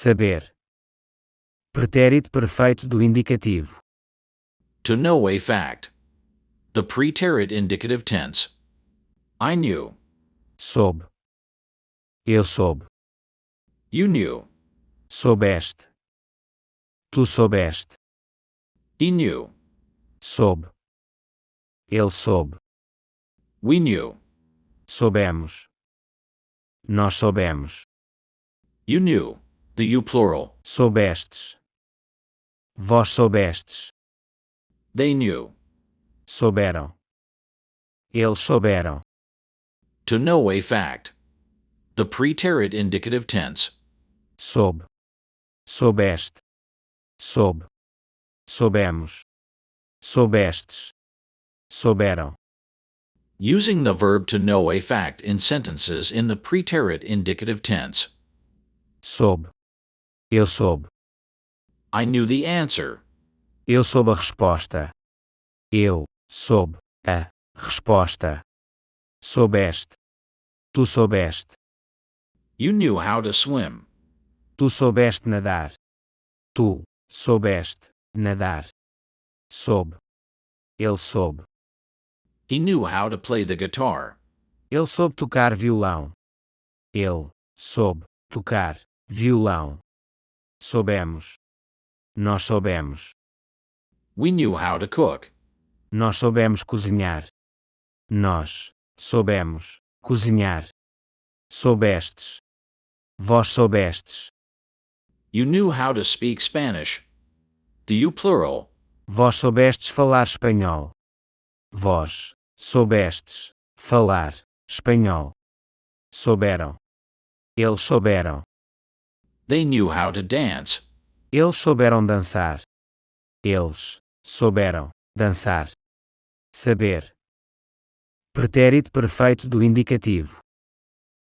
Saber. Pretérito perfeito do indicativo. To know a fact. The preterit indicative tense. I knew. Soube. Eu soube. You knew. Soubeste. Tu soubeste. He knew. Soube. Ele soube. We knew. Soubemos. Nós soubemos. You knew. The you plural. Soubestes. Vós soubestes. They knew. Souberam. Eles souberam. To know a fact. The preterit indicative tense. Soube. Soubeste. Soube. Soubemos. Soubestes. Souberam. Using the verb to know a fact in sentences in the preterit indicative tense. Soube. Eu soube. I knew the answer. Eu soube a resposta. Eu soube a resposta. Soubeste. Tu soubeste. You knew how to swim. Tu soubeste nadar. Tu soubeste nadar. Soube. Ele soube. He knew how to play the guitar. Ele soube tocar violão. Ele soube tocar violão. Soubemos. Nós soubemos. We knew how to cook. Nós soubemos cozinhar. Nós soubemos cozinhar. Soubestes. Vós soubestes. You knew how to speak Spanish. The you plural. Vós soubestes falar espanhol. Vós soubestes falar espanhol. Souberam. Eles souberam. They knew how to dance. Eles souberam dançar. Eles souberam dançar. Saber. Pretérito perfeito do indicativo.